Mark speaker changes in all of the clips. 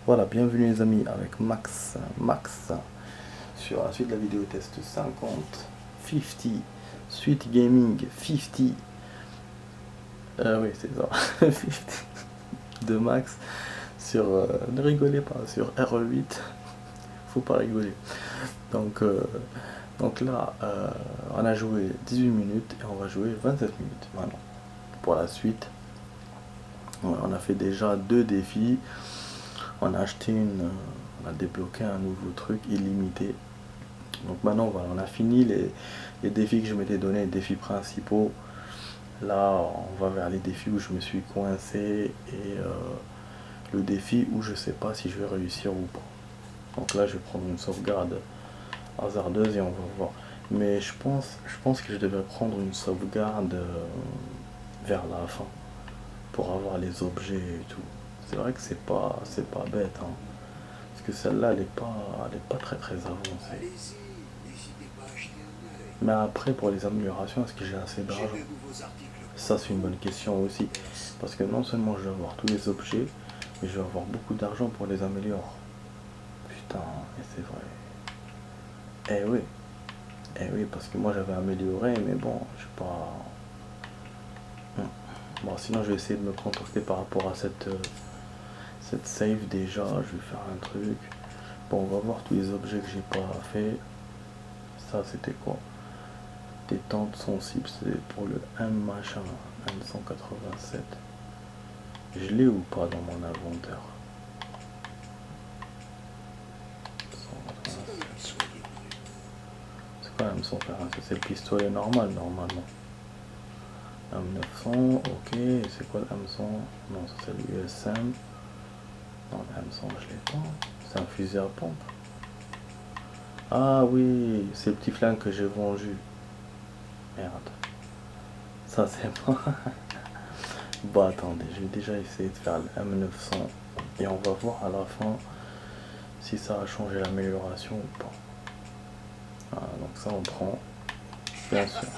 Speaker 1: Voilà, bienvenue les amis avec Max sur la suite de la vidéo test 50, 50, Suite Gaming 50, oui c'est ça, 50 de Max sur, ne rigolez pas, sur R8, faut pas rigoler. Donc, donc là, on a joué 18 minutes et on va jouer 27 minutes maintenant pour la suite. On a fait déjà 2 défis. On a acheté on a débloqué un nouveau truc illimité. Donc maintenant voilà, on a fini les défis que je m'étais donné, les défis principaux. Là on va vers les défis où je me suis coincé et le défi où je sais pas si je vais réussir ou pas. Donc là je vais prendre une sauvegarde hasardeuse et on va voir. Mais je pense que je devrais prendre une sauvegarde vers la fin pour avoir les objets et tout. C'est vrai que c'est pas bête, hein. Parce que celle-là, elle est pas très avancée. Mais après, pour les améliorations, est-ce que j'ai assez d'argent? Ça, c'est une bonne question aussi. Parce que non seulement je vais avoir tous les objets, mais je vais avoir beaucoup d'argent pour les améliorer. Putain, et c'est vrai. Eh oui, parce que moi j'avais amélioré, mais bon, je sais pas. Bon, sinon je vais essayer de me contenter par rapport à cette save déjà. Je vais faire un truc. Bon, on va voir tous les objets que j'ai pas fait. Ça, c'était quoi? Détente sensible, c'est pour le M machin, M187. Je l'ai ou pas dans mon inventaire? 187. C'est quoi M187? C'est le pistolet normal, normalement. M900, ok. C'est quoi le M100? Non, ça c'est l'USM. Non, le M100, je l'ai pas. C'est un fusil à pompe. Ah oui, c'est le petit flingue que j'ai vendu. Merde. Ça c'est pas. Bon, attendez, je vais déjà essayer de faire le M900 et on va voir à la fin si ça a changé l'amélioration ou pas. Voilà, donc ça on prend, bien sûr.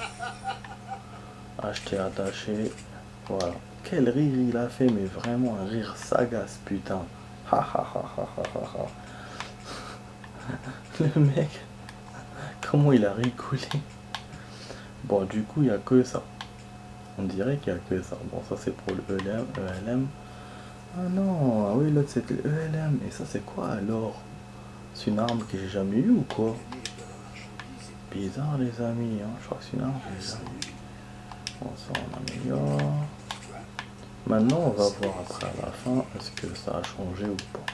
Speaker 1: Acheter, attaché. Voilà. Quel rire il a fait, mais vraiment un rire sagace, putain. Ha ha ha ha ha ha ha. Le mec, comment il a rigolé. Bon, du coup, il n'y a que ça. On dirait qu'il n'y a que ça. Bon, ça c'est pour le ELM. Ah non, ah oui, l'autre c'était le ELM. Et ça c'est quoi alors? C'est une arme que j'ai jamais eue ou quoi? Bizarre les amis, hein. Je crois que c'est une arme que j'ai jamais eue. Bon, ça on améliore. Maintenant on va voir après à la fin est-ce que ça a changé ou pas.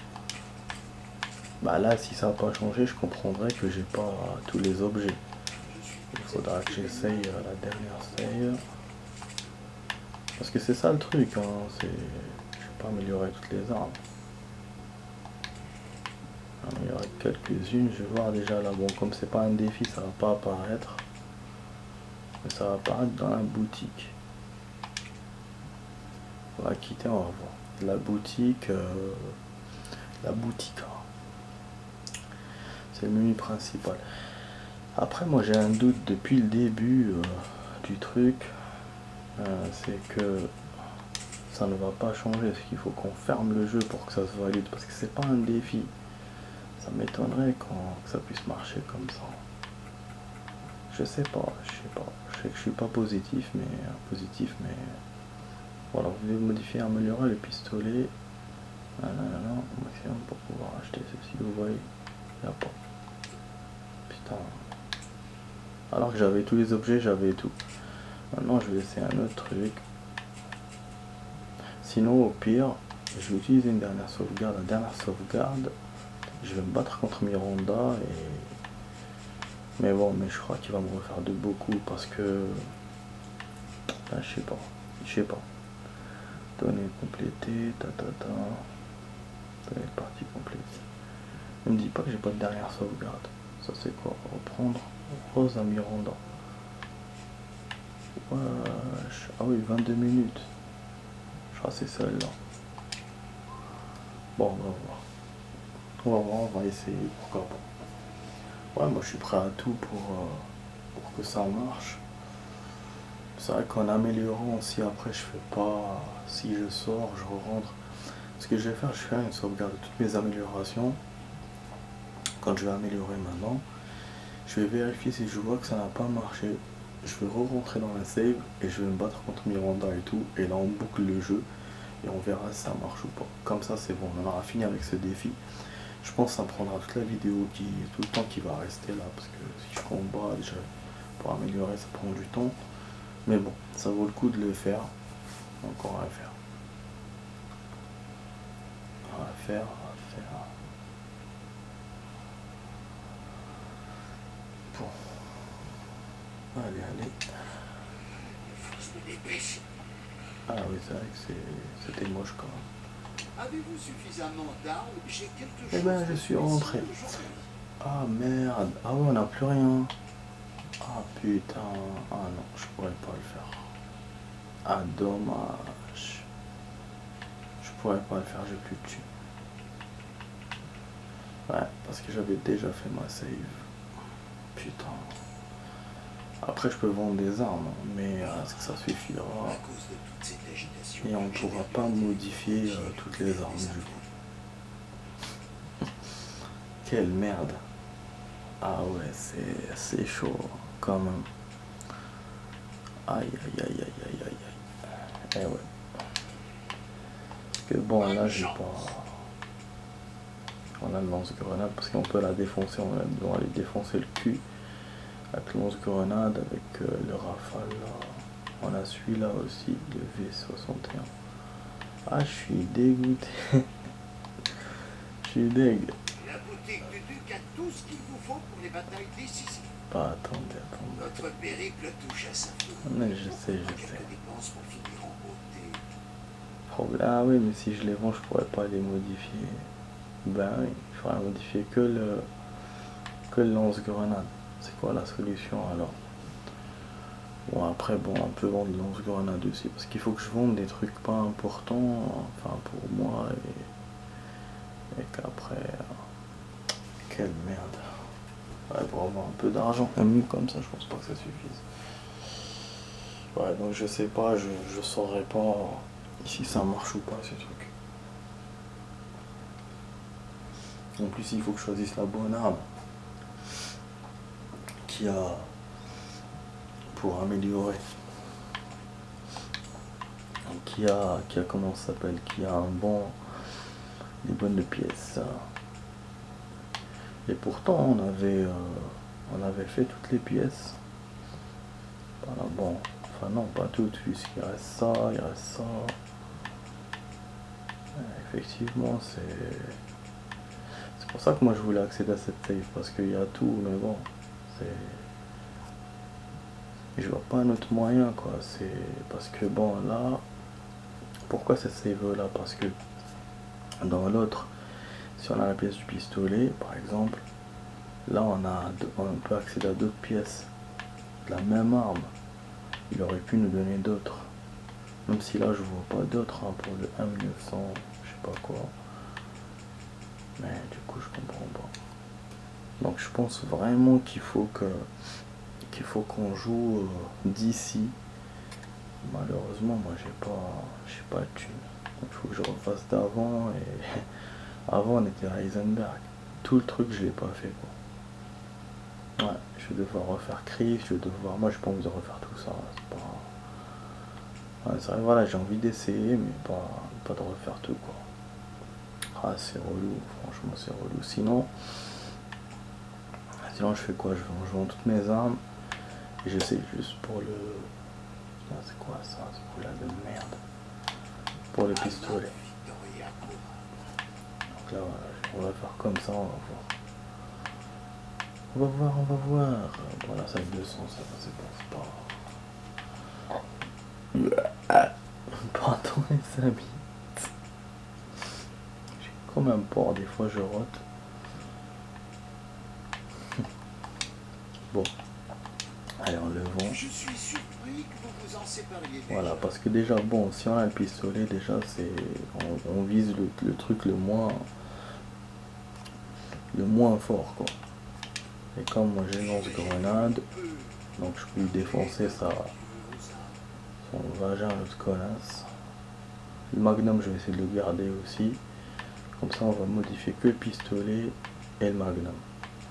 Speaker 1: Bah là si ça n'a pas changé je comprendrais que j'ai pas tous les objets. Il faudra que j'essaye la dernière save. Parce que c'est ça le truc, hein. Je vais pas améliorer toutes les armes. Améliorer quelques-unes, je vais voir déjà là. Bon, comme c'est pas un défi, ça va pas apparaître. Mais ça va apparaître dans la boutique. On va quitter, on va voir. La boutique. La boutique. C'est le menu principal. Après, moi j'ai un doute depuis le début du truc. C'est que ça ne va pas changer. Est-ce qu'il faut qu'on ferme le jeu pour que ça se valide? Parce que c'est pas un défi. Ça m'étonnerait que ça puisse marcher comme ça. Je sais pas. Je sais que je suis pas positif, mais voilà, vous devez modifier, améliorer le pistolet. Au maximum pour pouvoir acheter ceci. Vous voyez, il n'y a pas. Putain. Alors que j'avais tous les objets, j'avais tout. Maintenant, je vais essayer un autre truc. Sinon, au pire, je vais utiliser une dernière sauvegarde. La dernière sauvegarde, je vais me battre contre Miranda et. Mais bon, mais je crois qu'il va me refaire de beaucoup parce que. Là, je sais pas. Données complétées, Données de partie complète. Ne me dis pas que j'ai pas de dernière sauvegarde. Ça c'est quoi? Reprendre Rose à Miranda. Wesh. Ah oui, 22 minutes. Je crois que c'est celle-là. Bon, on va voir. On va essayer, pourquoi pas. Ouais, moi je suis prêt à tout pour que ça marche. C'est vrai qu'en améliorant aussi, après je fais pas. Si je sors, je rentre. Ce que je vais faire, je vais faire une sauvegarde de toutes mes améliorations. Quand je vais améliorer maintenant, je vais vérifier si je vois que ça n'a pas marché. Je vais re-rentrer dans la save et je vais me battre contre Miranda et tout. Et là on boucle le jeu et on verra si ça marche ou pas. Comme ça c'est bon, on aura fini avec ce défi. Je pense que ça prendra toute la vidéo, tout le temps qui va rester là. Parce que si je combats déjà pour améliorer ça prend du temps. Mais bon, ça vaut le coup de le faire. Donc on va le faire. On va faire. Bon. Allez. Ah oui, c'est vrai que c'était moche quand même.
Speaker 2: Avez-vous suffisamment d'armes? J'ai quelque chose.
Speaker 1: Eh ben, je suis rentré. Ah merde. Ah ouais, on n'a plus rien. Ah putain. Ah non, je pourrais pas le faire. Ah dommage. Je pourrais pas le faire, j'ai plus de thunes. Ouais, parce que j'avais déjà fait ma save. Putain. Après, je peux vendre des armes, mais est-ce que ça suffira? Et on ne pourra pas modifier toutes les armes du coup. Quelle merde. Ah ouais, c'est chaud quand même. Aïe. Eh ouais. Parce que bon, là, j'ai pas... On a le lance-grenade parce qu'on peut la défoncer, on doit aller défoncer le cul. Avec le lance-grenade, avec le rafale là. On a celui-là aussi, le V61. Ah, je suis dégoûté. Je suis dég.
Speaker 2: La boutique du duc a tout ce qu'il vous faut pour les batailles décisives.
Speaker 1: Pas attendez.
Speaker 2: Notre périple touche à sa fin.
Speaker 1: Mais je sais.
Speaker 2: Dépenses pour finir en beauté.
Speaker 1: Ah oui, mais si je les vends, je pourrais pas les modifier. Ben oui, il faudrait modifier que le lance-grenade. C'est quoi la solution alors? Bon après bon, on peut vendre le lance-grenade aussi parce qu'il faut que je vende des trucs pas importants, enfin pour moi et qu'après quelle merde. Ouais, pour avoir un peu d'argent, même comme ça je pense pas que ça suffise. Ouais, donc je sais pas, je saurais pas si ça marche ou pas ce truc. En plus il faut que je choisisse la bonne arme qui a pour améliorer, qui a comment ça s'appelle, qui a des bonnes pièces. Et pourtant on avait fait toutes les pièces. Voilà, bon, enfin non, pas toutes, puisqu'il reste ça, effectivement c'est pour ça que moi je voulais accéder à cette save, parce qu'il y a tout, mais bon, je vois pas un autre moyen quoi. C'est parce que bon là, pourquoi cette save là? Parce que dans l'autre, si on a la pièce du pistolet par exemple, là on peut accéder à d'autres pièces de la même arme. Il aurait pu nous donner d'autres, même si là je vois pas d'autres hein, pour le M900 je sais pas quoi, mais du coup je comprends pas. Donc je pense vraiment qu'il faut qu'on joue d'ici. Malheureusement moi j'ai pas de thune, donc il faut que je refasse d'avant. Et avant on était à Heisenberg, tout le truc je l'ai pas fait quoi. Ouais, je vais devoir refaire Chris, moi j'ai pas envie de refaire tout ça, c'est pas... Ouais, c'est vrai, voilà, j'ai envie d'essayer mais pas de refaire tout quoi. Ah c'est relou, franchement c'est relou. Sinon je fais quoi? Je vends toutes mes armes et j'essaie juste pour le... Ah, c'est quoi ça? C'est pour la de merde. Pour le pistolet. Donc là voilà, on va faire comme ça, on va voir. Voilà, ça 200, ça va, c'est bon, c'est pas... Pardon les amis. J'ai comme un porc, des fois je rote. Bon. Allez, on le vend.
Speaker 2: Je suis surpris que vous vous en sépariez.
Speaker 1: Voilà, parce que déjà, bon, si on a le pistolet, déjà, on vise le truc le moins fort, quoi. Et comme moi j'ai lance-grenade, donc je peux lui défoncer son vagin, l'autre connasse. Le Magnum, je vais essayer de le garder aussi. Comme ça, on va modifier que le pistolet et le Magnum.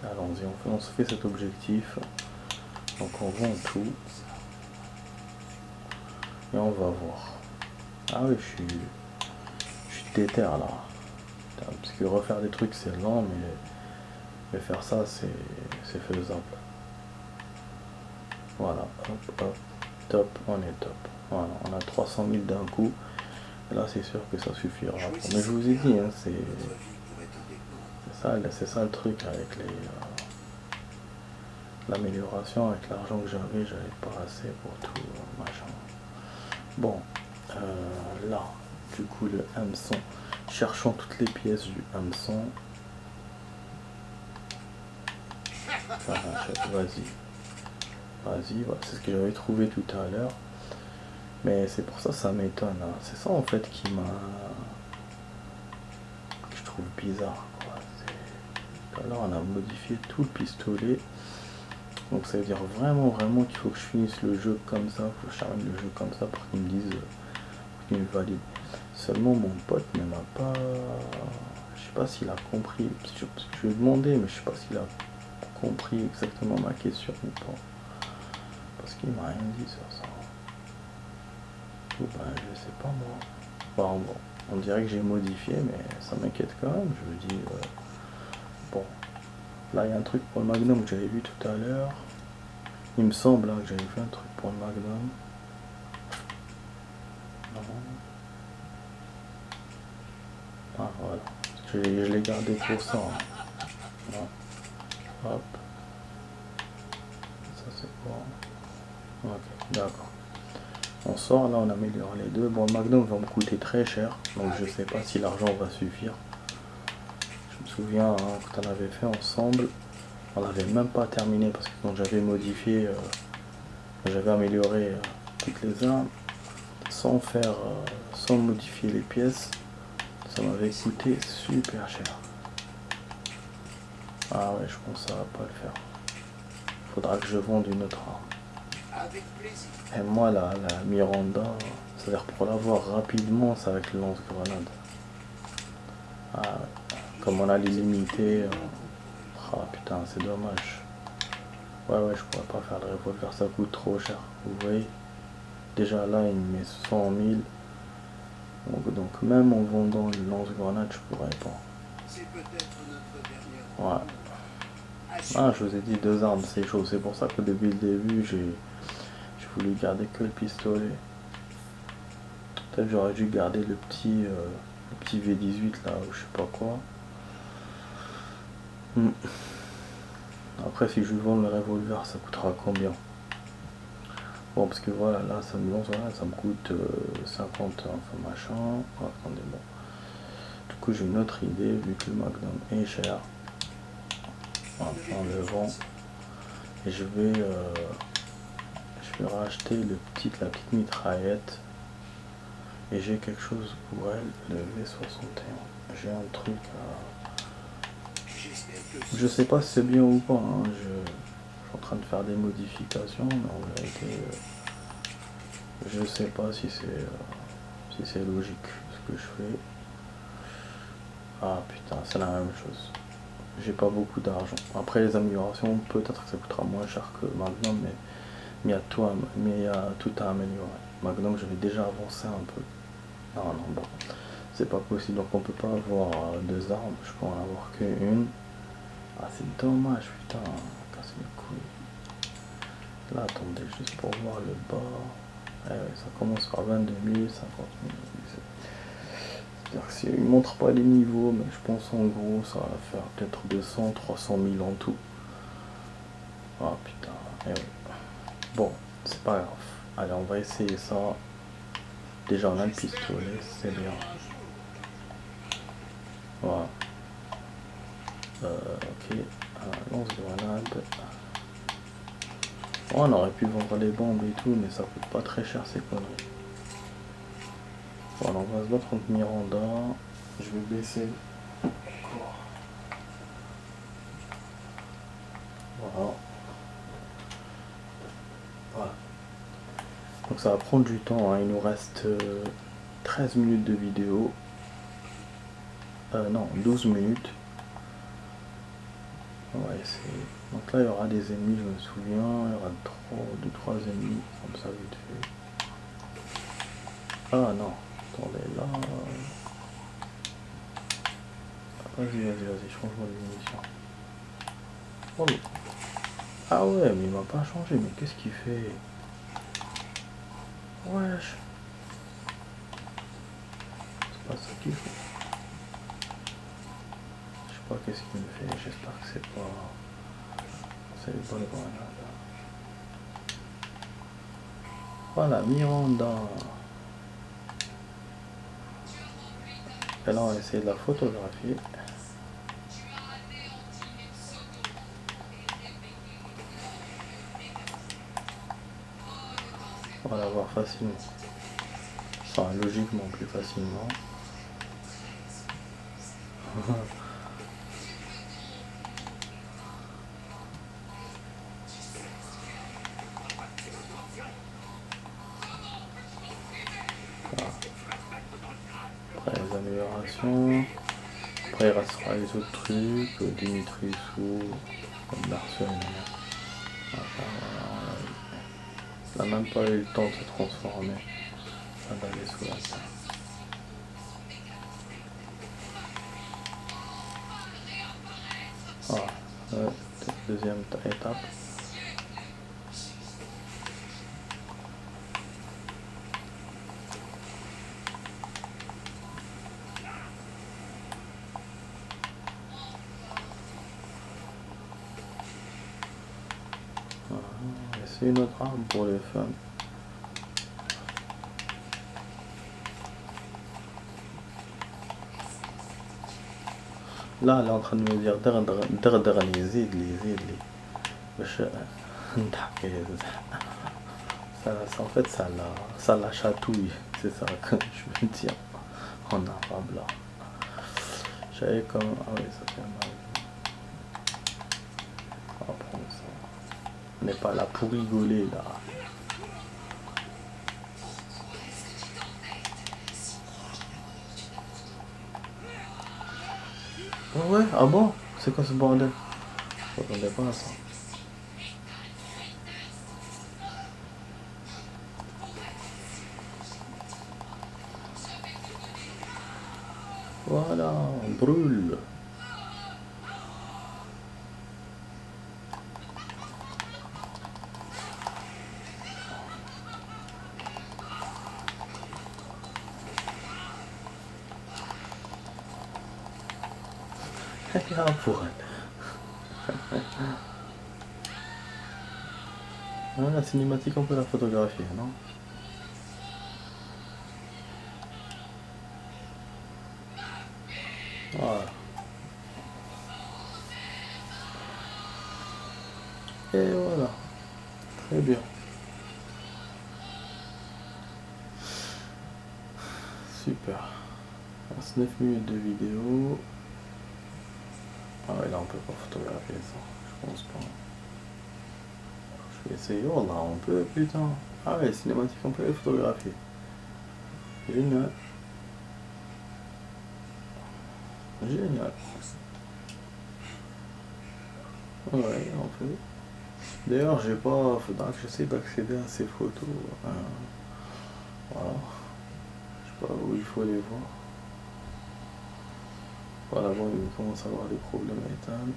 Speaker 1: Allons-y, on se fait cet objectif. Donc on vend tout. Et on va voir. Ah oui, je suis déter là. Parce que refaire des trucs c'est lent, mais faire ça c'est faisable. Voilà, hop, hop, top, on est top. Voilà, on a 300 000 d'un coup. Et là c'est sûr que ça suffira. Mais je vous ai dit, hein, c'est ça le truc avec l'amélioration, avec l'argent que j'avais pas assez pour tout, machin. Bon, là, du coup le hameçon. Cherchons toutes les pièces du hameçon. Vas-y. Vas-y, voilà, c'est ce que j'avais trouvé tout à l'heure. Mais c'est pour ça ça m'étonne. Hein. C'est ça en fait que je trouve bizarre. Quoi. Là on a modifié tout le pistolet. Donc ça veut dire vraiment qu'il faut que je finisse le jeu comme ça. Il faut que je termine le jeu comme ça pour qu'ils me disent, pour qu'ils me valident. Seulement mon pote ne m'a pas... Je sais pas s'il a compris. Je lui ai demandé, mais je sais pas s'il a compris exactement ma question ou pas. Parce qu'il m'a rien dit sur ça. Ou ben je sais pas moi. Bon, on dirait que j'ai modifié, mais ça m'inquiète quand même. Je me dis, bon, là il y a un truc pour le Magnum que j'avais vu tout à l'heure. Il me semble là, que j'avais vu un truc pour le Magnum. Non. Ah voilà. Je l'ai gardé pour ça. Hein. Voilà. Hop. Ça c'est quoi? Ok, d'accord. On sort, là on améliore les deux. Bon, le Magnum va me coûter très cher, donc je sais pas si l'argent va suffire. Je me souviens, hein, quand on avait fait ensemble, on n'avait même pas terminé parce que quand j'avais modifié, j'avais amélioré toutes les armes sans modifier les pièces, ça m'avait coûté super cher. Ah ouais, je pense que ça va pas le faire. Faudra que je vende une autre arme. Et moi la Miranda, c'est-à-dire pour l'avoir rapidement, c'est avec le lance-grenade. Ah ouais. Comme on a l'illimité, ah putain c'est dommage. Ouais je pourrais pas faire le revolver, ça coûte trop cher. Vous voyez, déjà là il me met 100 000. Donc même en vendant le lance-grenade je pourrais pas. Ouais. Ah je vous ai dit deux armes c'est chaud. C'est pour ça que depuis le début j'ai voulu garder que le pistolet. Peut-être j'aurais dû garder le petit V18 là ou je sais pas quoi. Après si je vends le revolver ça coûtera combien? Bon parce que voilà là ça me lance, voilà, ça me coûte 50 enfin machin. Oh, attendez bon. Du coup j'ai une autre idée vu que le Magnum est cher. Voilà, on le vend. Et je vais racheter la petite mitraillette. Et j'ai quelque chose pour elle, le V61. J'ai un truc à... Je sais pas si c'est bien ou pas, hein. Je suis en train de faire des modifications, mais en vérité, je sais pas si c'est logique ce que je fais. Ah putain, c'est la même chose. J'ai pas beaucoup d'argent. Après les améliorations, peut-être que ça coûtera moins cher que Magnum, mais il y a tout à améliorer. Magnum, je vais déjà avancer un peu. Non, bon. C'est pas possible, donc on peut pas avoir deux armes, je peux en avoir qu'une. Ah c'est dommage, putain, casse les couilles. Là attendez, juste pour voir le bas. Eh ouais, ça commence par 22 000, 50 000. C'est-à-dire que s'il montre pas les niveaux, mais je pense en gros ça va faire peut-être 200, 300 000 en tout. Ah putain, eh ouais. Bon, c'est pas grave. Allez, on va essayer ça. Déjà on a le pistolet, c'est bien. Voilà. Ok, lance-grenade. Oh, on aurait pu vendre les bombes et tout, mais ça coûte pas très cher ces conneries. Voilà, on va se battre contre Miranda. Je vais baisser. Voilà. Voilà. Donc ça va prendre du temps, hein. Il nous reste 13 minutes de vidéo. Non, 12 minutes. On va essayer. Donc là, il y aura des ennemis, je me souviens. Il y aura 2-3 ennemis, comme ça, vite fait. Ah non, attendez, là... Vas-y, change-moi de munitions. Oh, mais... Ah ouais, mais il m'a pas changé, mais qu'est-ce qu'il fait? Wesh. C'est pas ça qu'il faut. Je sais pas qu'est-ce qu'il me fait, j'espère que c'est pas... C'est les bonnes grenades. Voilà, Miranda. Et là, on va essayer de la photographier. On va la voir facilement. Enfin, logiquement, plus facilement. Après les améliorations. Après il restera les autres trucs. Dimitri sous. Comme Larsen. Il n'a même pas eu le temps de se transformer. Ça d'aller sous la terre. Voilà. Ouais, deuxième étape. C'est une autre arme pour les fans. Là, elle est en train de me dire en fait, ça la chatouille. C'est ça que je veux dire en arabe là. J'avais comme... Ah oui, ça fait mal. On va prendre ça. On n'est pas là pour rigoler là. Oh ouais, ah bon? C'est quoi ce bordel? Je m'attendais pas à ça. Voilà, on brûle. Ah, pour elle. Ah, la cinématique, on peut la photographier, non? Voilà. Et voilà. Très bien. Super. 9 minutes de vidéo. Ah ouais, là on peut pas photographier ça. Je pense pas. Je vais essayer. Oh là, on peut, putain. Ah ouais, cinématique, on peut les photographier. Génial. Génial. Ouais, on peut. D'ailleurs, j'ai pas... Faudra que j'essaie d'accéder à ces photos. Voilà. Je sais pas où il faut les voir. Voilà, bon, il commence à avoir des problèmes à éteindre.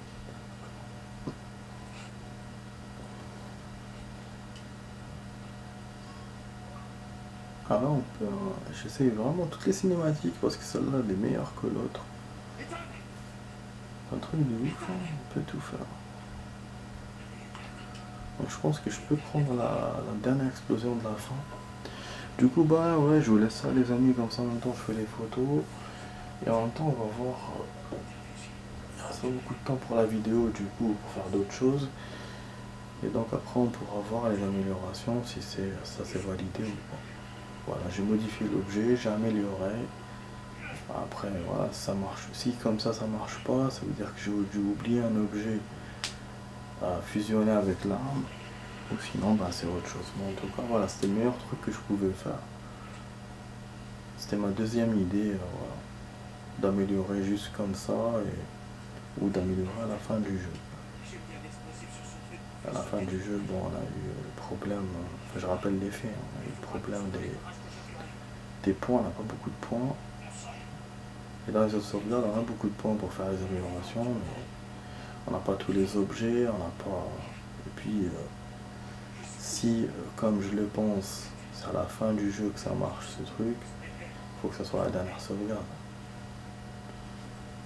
Speaker 1: Ah là, on peut... J'essaye vraiment toutes les cinématiques parce que celle-là, elle est meilleure que l'autre. Un truc de ouf, hein, on peut tout faire. Donc, je pense que je peux prendre la dernière explosion de la fin. Du coup, bah ouais, je vous laisse ça les amis, comme ça en même temps je fais les photos. Et en même temps, on va voir... Il reste pas beaucoup de temps pour la vidéo, du coup, pour faire d'autres choses. Et donc après, on pourra voir les améliorations, si ça c'est validé ou pas. Voilà, j'ai modifié l'objet, j'ai amélioré. Après, voilà, ça marche. Si comme ça marche pas, ça veut dire que j'ai oublié un objet à fusionner avec l'arme. Ou sinon, bah, c'est autre chose. Mais en tout cas, voilà, c'était le meilleur truc que je pouvais faire. C'était ma deuxième idée, voilà, d'améliorer juste comme ça, ou d'améliorer à la fin du jeu. À la fin du jeu, bon, on a eu le problème, enfin, je rappelle les faits, on a eu le problème des points, on n'a pas beaucoup de points. Et dans les autres sauvegardes, on a beaucoup de points pour faire les améliorations, mais on n'a pas tous les objets, on n'a pas... Et puis, si, comme je le pense, c'est à la fin du jeu que ça marche ce truc, il faut que ça soit la dernière sauvegarde.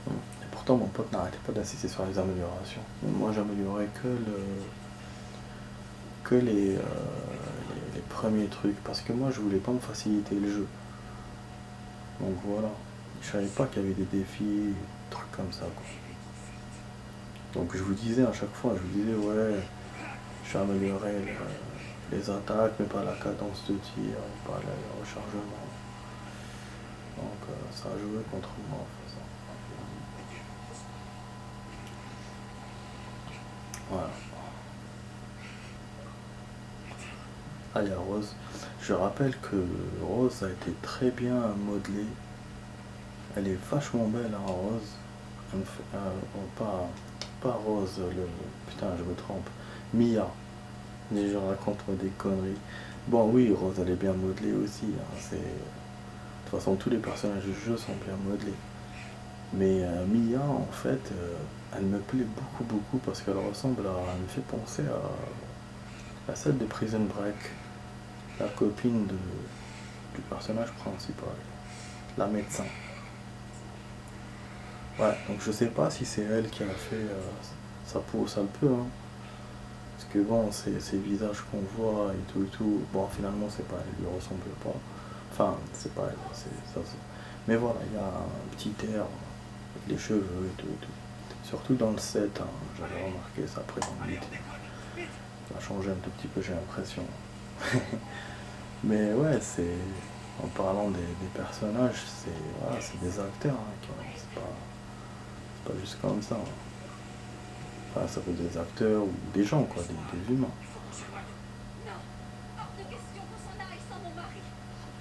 Speaker 1: Et pourtant, mon pote n'arrêtait pas d'insister sur les améliorations. Moi, j'améliorais que les premiers trucs, parce que moi, je voulais pas me faciliter le jeu. Donc voilà, je savais pas qu'il y avait des défis, des trucs comme ça, quoi. Donc je vous disais à chaque fois, je vous disais, ouais, je vais améliorer les attaques, mais pas la cadence de tir, pas le rechargement. Donc ça a joué contre moi en faisant. Voilà. Ah, il y a Rose. Je rappelle que Rose a été très bien modelée. Elle est vachement belle, hein, Rose. Pas Rose, putain, je me trompe. Mia. Les gens racontent des conneries. Bon, oui, Rose, elle est bien modelée aussi, hein, de toute façon, tous les personnages du jeu sont bien modelés. Mais Mia, en fait, elle me plaît beaucoup, beaucoup parce qu'elle ressemble à... Elle me fait penser à celle de Prison Break, la copine du personnage principal, la médecin. Ouais, donc je sais pas si c'est elle qui a fait ça ça le peut, hein. Parce que bon, ces visages qu'on voit et tout, bon, finalement, c'est pas elle, lui ressemble pas. Enfin, c'est pas elle, c'est ça. Mais voilà, il y a un petit air avec les cheveux et tout, et tout. Surtout dans le 7, hein, j'avais remarqué sa présence. Ça a changé un tout petit peu, j'ai l'impression. Mais ouais, c'est... En parlant des personnages, voilà, c'est des acteurs, hein, c'est pas juste comme ça, hein. Enfin, ça peut être des acteurs ou des gens, quoi, des humains.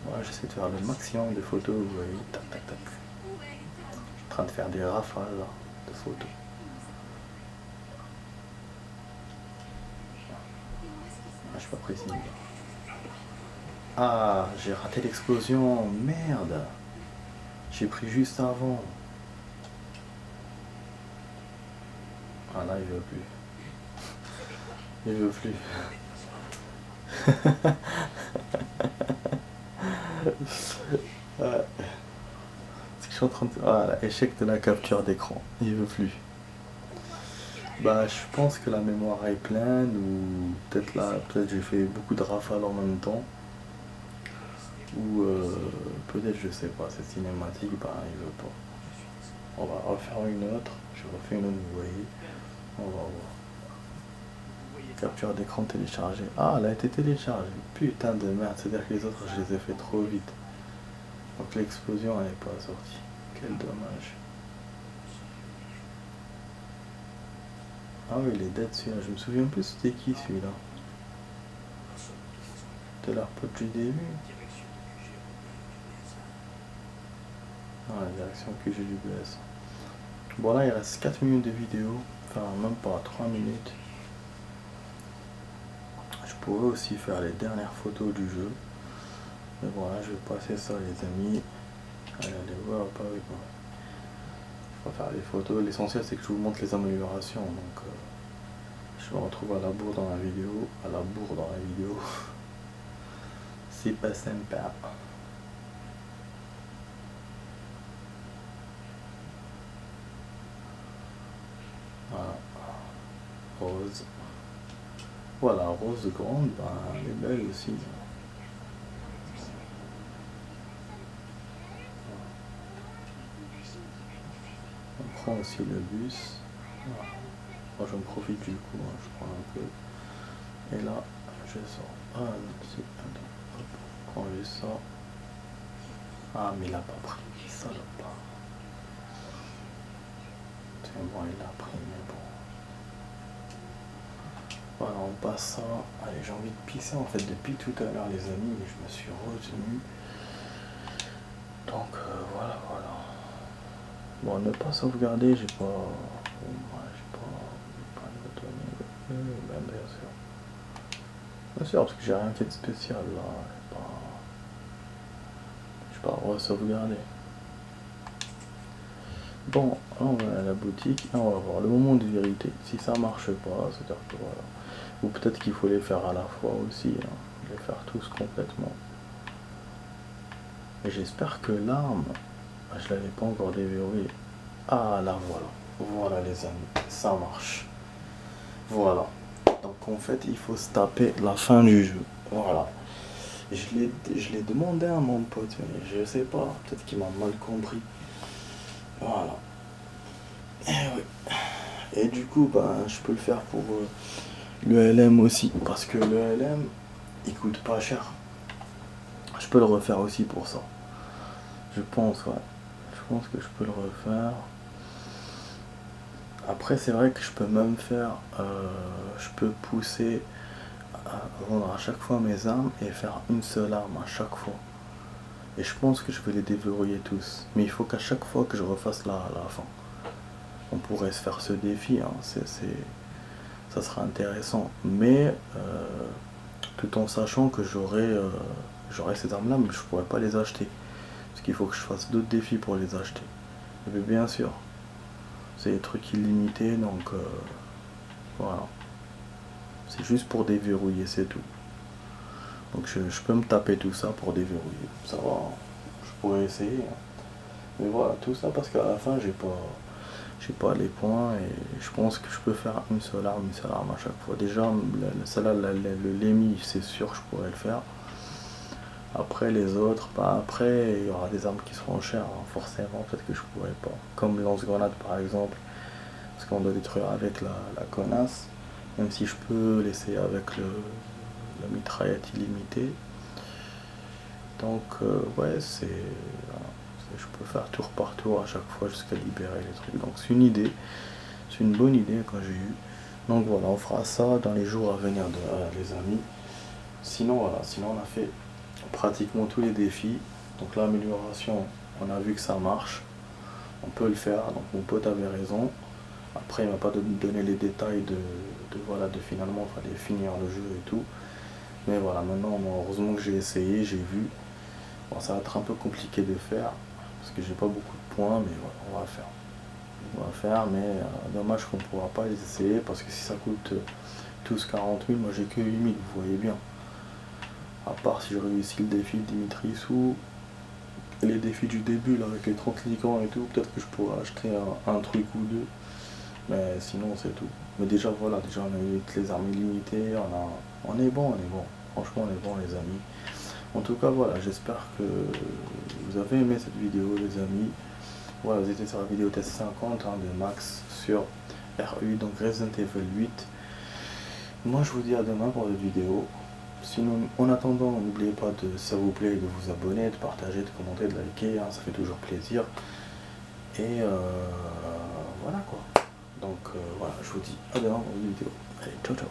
Speaker 1: Ouais, j'essaie de faire le maximum de photos, vous voyez, tac tac tac. Je suis en train de faire des rafales là, de photos. Ah, je suis pas précis. Là. Ah, j'ai raté l'explosion, merde. J'ai pris juste avant. Ah là, il veut plus. Il veut plus. Ouais. Je suis en train de... Ah, échec de la capture d'écran. Il veut plus. Bah, je pense que la mémoire est pleine ou peut-être là, peut-être j'ai fait beaucoup de rafales en même temps. Ou peut-être, je sais pas, cette cinématique, bah, il veut pas. On va refaire une autre. Je refais une autre, vous voyez. On va voir. Capture d'écran téléchargée. Ah, elle a été téléchargée. Putain de merde, c'est-à-dire que les autres, je les ai fait trop vite. Donc l'explosion, elle n'est pas sortie. Quel dommage. Ah oui, il est dead celui-là. Je me souviens plus c'était qui celui-là. C'était leur pote du début. Ah, la direction que j'ai du BS. Bon là, il reste 4 minutes de vidéo. Enfin, même pas 3 minutes. Je pourrais aussi faire les dernières photos du jeu. Mais voilà, je vais passer ça les amis. Allez voir, pas avec moi. On va faire les photos. L'essentiel c'est que je vous montre les améliorations. Donc je me retrouve à la bourre dans la vidéo. C'est pas sympa. Voilà. Rose. Voilà, Rose grande, ben, elle est belle aussi. On prend aussi le bus. Voilà. Moi j'en profite du coup, hein, je prends un peu. Et là, je sors. Ah, hop, quand je sors. Ah, mais il a pas pris, salope. C'est bon, il a pris, mais bon. Voilà, on passe ça. Allez, j'ai envie de pisser en fait depuis tout à l'heure, les amis, mais je me suis retenu. Donc voilà. Bon, ne pas sauvegarder, j'ai pas de données. Ben, bien sûr. Bien sûr, parce que j'ai rien fait de spécial là. Je vais pas re-sauvegarder. Bon, on va à la boutique et on va voir le moment de vérité. Si ça marche pas, c'est-à-dire que voilà. Ou peut-être qu'il faut les faire à la fois aussi, hein. Les faire tous complètement. Et j'espère que l'arme, je l'avais pas encore déverrouillée. Ah là voilà. Voilà les amis, ça marche. Voilà. Donc en fait il faut se taper la fin du jeu. Voilà. Je l'ai demandé à mon pote, mais je sais pas, peut-être qu'il m'a mal compris. Voilà. Et oui. Et du coup, ben, je peux le faire pour le LM aussi, parce que le LM, il coûte pas cher. Je peux le refaire aussi pour ça. Je pense, ouais. Je pense que je peux le refaire. Après, c'est vrai que je peux même faire, je peux pousser à vendre à chaque fois mes armes et faire une seule arme à chaque fois. Et je pense que je vais les déverrouiller tous. Mais il faut qu'à chaque fois que je refasse la fin. On pourrait se faire ce défi, hein. Ça sera intéressant. Mais tout en sachant que j'aurai ces armes-là, mais je ne pourrais pas les acheter. Parce qu'il faut que je fasse d'autres défis pour les acheter. Mais bien sûr, c'est des trucs illimités, donc voilà. C'est juste pour déverrouiller, c'est tout. Donc je peux me taper tout ça pour déverrouiller. Ça va, je pourrais essayer. Hein. Mais voilà, tout ça parce qu'à la fin, j'ai pas les points et je pense que je peux faire une seule arme à chaque fois. Déjà, celle-là, le Lémi, c'est sûr, je pourrais le faire. Après les autres, bah après il y aura des armes qui seront chères, hein, forcément, peut-être que je pourrais pas. Comme lance-grenade par exemple, parce qu'on doit détruire avec la connasse, même si je peux l'essayer avec la mitraillette illimitée. Donc ouais, je peux faire tour par tour à chaque fois jusqu'à libérer les trucs. Donc c'est une idée, c'est une bonne idée quand j'ai eu. Donc voilà, on fera ça dans les jours à venir, les amis. Sinon voilà, sinon on a fait pratiquement tous les défis. Donc l'amélioration, on a vu que ça marche. On peut le faire, donc mon pote avait raison. Après il m'a pas donné les détails de finalement il fallait finir le jeu et tout. Mais voilà, maintenant heureusement que j'ai essayé, j'ai vu. Bon, ça va être un peu compliqué de faire, parce que j'ai pas beaucoup de points, mais voilà, on va faire. On va faire, mais dommage qu'on ne pourra pas les essayer, parce que si ça coûte tous 40 000, moi j'ai que 8 000, vous voyez bien. À part si je réussis le défi de Dimitris ou les défis du début, là, avec les 30 licornes et tout, peut-être que je pourrais acheter un truc ou deux. Mais sinon c'est tout. Mais déjà voilà, déjà on a eu toutes les armes illimitées, on est bon. Franchement on est bon les amis. En tout cas voilà, j'espère que vous avez aimé cette vidéo les amis. Voilà, vous étiez sur la vidéo test 50 hein, de Max sur RU, donc Resident Evil 8. Moi je vous dis à demain pour cette vidéo. Sinon, en attendant, n'oubliez pas de, si ça vous plaît, de vous abonner, de partager, de commenter, de liker, hein, ça fait toujours plaisir. Et voilà quoi. Donc voilà, je vous dis à demain pour une vidéo. Allez, ciao ciao.